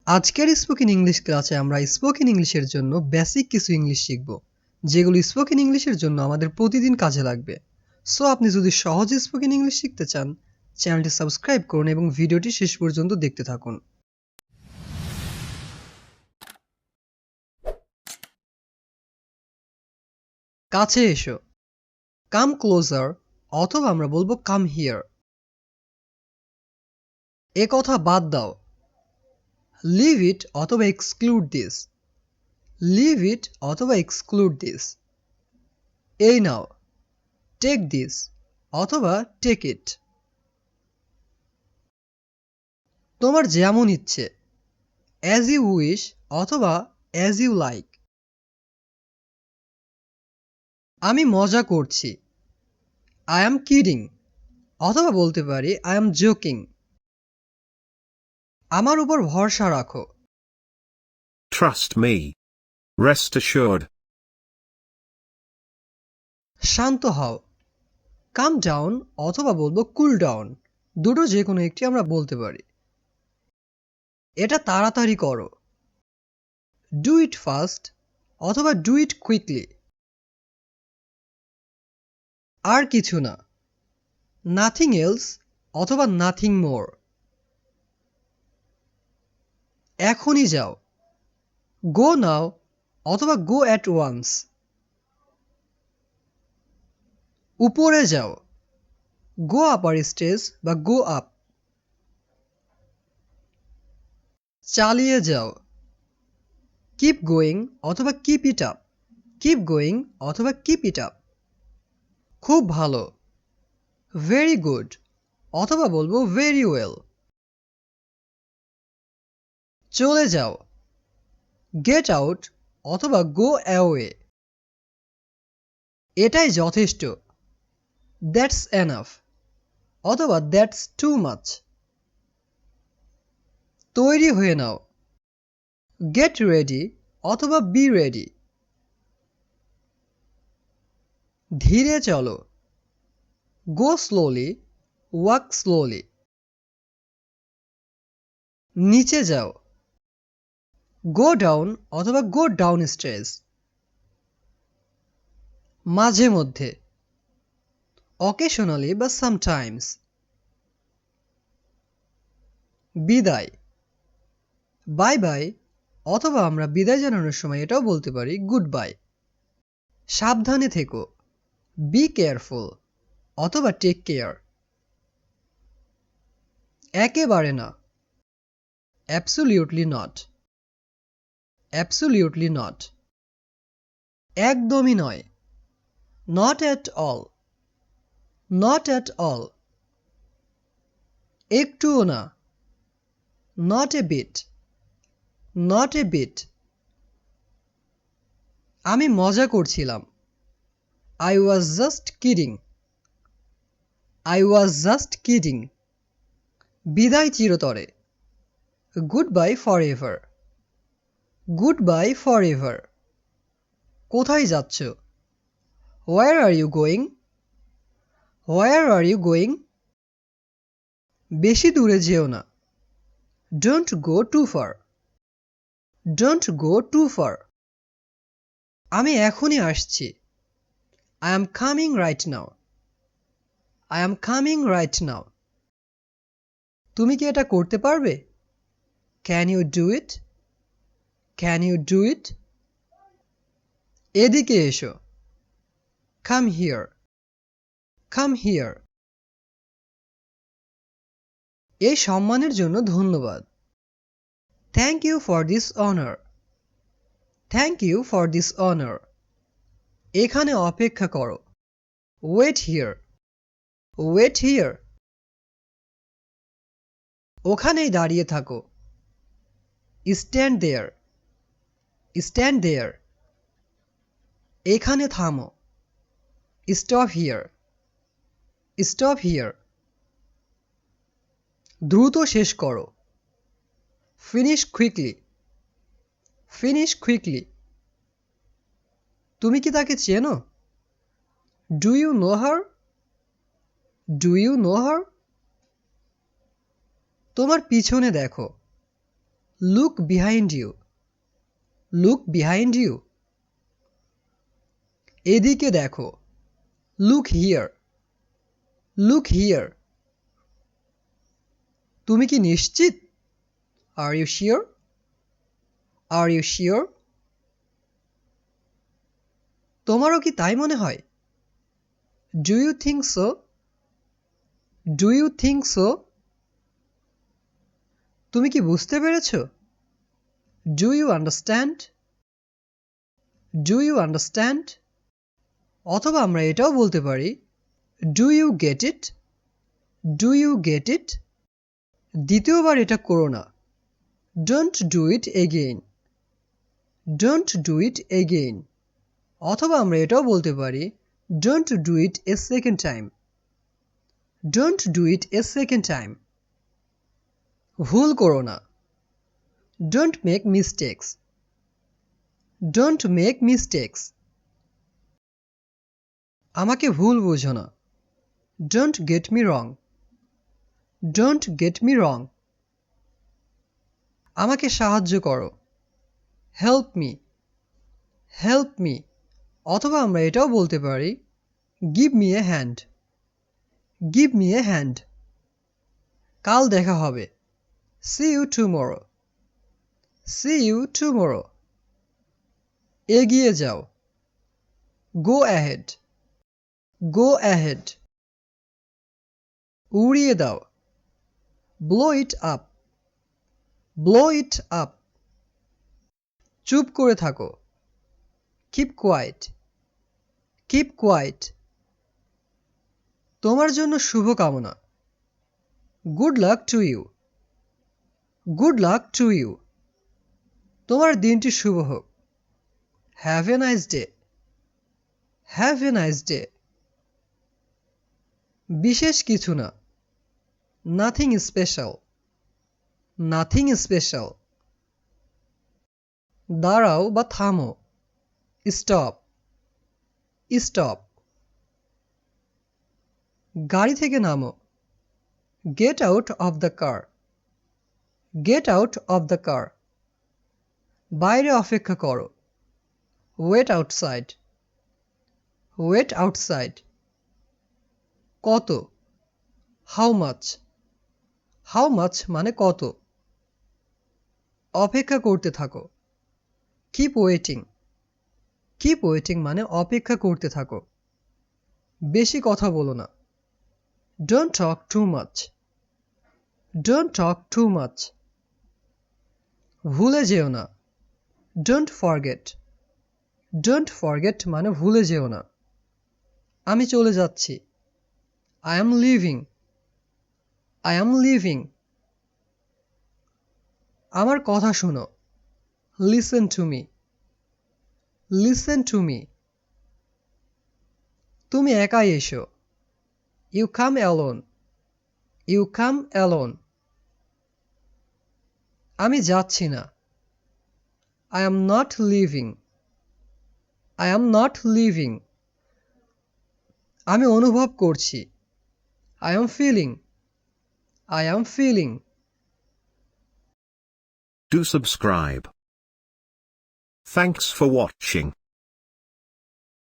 আজকের spoken English ক্লাসে আমরা স্পোকেন ইংলিশের জন্য বেসিক কিছু ইংলিশ শিখব, যেগুলো স্পোকেন ইংলিশের জন্য আমাদের প্রতিদিন কাজে লাগবে। সো আপনি যদি সহজে স্পোকেন ইংলিশ শিখতে চান, চ্যানেলটি সাবস্ক্রাইব করুন এবং ভিডিওটি শেষ পর্যন্ত দেখতে থাকুন। কাছে এসো, কাম ক্লোজার, অথবা আমরা বলবো কাম হিয়ার। এ কথা বাদ দাও, লিভ ইট অথবা এক্সক্লুড দিস। লিভ ইট অথবা এক্সক্লুড দিস। এই নাও, টেক দিস অথবা টেক ইট। তোমার যেমন ইচ্ছে, অ্যাজ ইউ উইশ অথবা অ্যাজ ইউ লাইক। আমি মজা করছি, আই অ্যাম কিডিং, অথবা বলতে পারি আই অ্যাম জোকিং। আমার উপর ভরসা রাখো, Trust me. Rest assured. শান্ত হও, কাম ডাউন অথবা বলবো কুল ডাউন। দুটো যে কোনো একটি আমরা বলতে পারি। এটা তাড়াতাড়ি করো, ডু ইট ফাস্ট অথবা ডু ইট কুইকলি। আর কিছু না, নাথিং এলস অথবা নাথিং মোর। এখনই যাও, গো নাও অথবা গো অ্যাট ওয়ান্স। উপরে যাও, গো আপার স্টেজ বা গো আপ। চালিয়ে যাও, কিপ গোয়িং অথবা keep it up. Keep going অথবা কিপ ইট আপ। খুব ভালো, ভেরি গুড অথবা বলবো ভেরি ওয়েল। চলে যাও, গেট আউট অথবা গো অ্যাওয়ে। এটাই যথেষ্ট, দ্যাটস এনাফ অথবা দ্যাটস টু মাচ। তৈরি হয়ে নাও, গেট রেডি অথবা বি রেডি। ধীরে চলো, গো স্লোলি, ওয়াক স্লোলি। নিচে যাও, গো ডাউন অথবা গো ডাউন স্টেজ। মাঝে মধ্যে, অকেশনালি বা সামটাইমস। বিদায়, বাই বাই অথবা আমরা বিদায় জানানোর সময় এটাও বলতে পারি গুড বাই। সাবধানে থেকো, বি কেয়ারফুল অথবা টেক কেয়ার। একেবারে না, অ্যাবসোলিউটলি নট। Absolutely not. একদমই নয়, not at all. Not at all. একটুও না, not a bit. Not a bit. আমি মজা করছিলাম, I was just kidding. I was just kidding. বিদায় চিরতরে, goodbye forever. Goodbye forever. কোথায় যাচ্ছ, where are you going. Where are you going. বেশি দূরে যেও না, don't go too fur. Don't go too far. আমি এখনই আসছি, I am coming right now. I am coming right now. তুমি কি এটা করতে পারবে, can you do it. Can you do it. এদিকে এসো, কাম হিয়ার। Come here. এই সম্মানের জন্য ধন্যবাদ, thank you for this honour. Thank you for this honour. এখানে অপেক্ষা করো, ওয়েট হিয়ার। Wait here. ওখানেই দাঁড়িয়ে থাকো, স্ট্যান্ড দেয়ার। Stand there. এখানে থামো, স্টপ হিয়ার। Stop here. দ্রুত শেষ করো, ফিনিশ কুইকলি। Finish quickly. তুমি কি তাকে চেনো, do you know her. Do you know her. তোমার পিছনে দেখো, Look behind you. Look behind you. এদিকে দেখো. Look here. Look here. তুমি কি নিশ্চিত? Are you sure? Are you sure? তোমারও কি তাই মনে হয়? Do you think so? Do you think so? তুমি কি বুঝতে পেরেছো? Do you understand? Do you understand? অথবা আমরা এটাও বলতে পারি Do you get it? Do you get it? দ্বিতীয়বার এটা করো না. Don't do it again. Don't do it again. অথবা আমরা এটাও বলতে পারি Don't do it a second time. Don't do it a second time. ভুল করো না. Don't make mistakes. Don't make mistakes. আমাকে ভুল বুঝো না. Don't get me wrong. Don't get me wrong. আমাকে সাহায্য করো. Help me. Help me. অথবা আমরা এটাও বলতে পারি Give me a hand. Give me a hand. কাল দেখা হবে. See you tomorrow. See you tomorrow. এগিয়ে যাও. Go ahead. Go ahead. উড়িয়ে দাও. Blow it up. Blow it up. চুপ করে থাকো. Keep quiet. Keep quiet. তোমার জন্য শুভকামনা. Good luck to you. Good luck to you. তোমার দিনটি শুভ হোক. Have a nice day. Have a nice day. বিশেষ কিছু না. Nothing special. Nothing special. দাঁড়াও বা থামো. Stop. Stop. গাড়ি থেকে নামো. Get out of the car. Get out of the car. বাইরে অপেক্ষা করো. Wait outside. Wait outside. কত? How much? How much মানে কত? অপেক্ষা করতে থাকো. Keep waiting. Keep waiting মানে অপেক্ষা করতে থাকো. বেশি কথা বলো না. Don't talk too much. Don't talk too much. ভুলে যেও না. Don't forget. Don't forget মানে ভুলে যেও না. আমি চলে যাচ্ছি. I am leaving. I am leaving. আমার কথা শোনো. Listen to me. Listen to me. তুমি একাই এসো. You come alone. You come alone. আমি যাচ্ছি না. I am not leaving. I am not leaving. আমি অনুভব করছি. I am feeling. I am feeling. Do subscribe. Thanks for watching.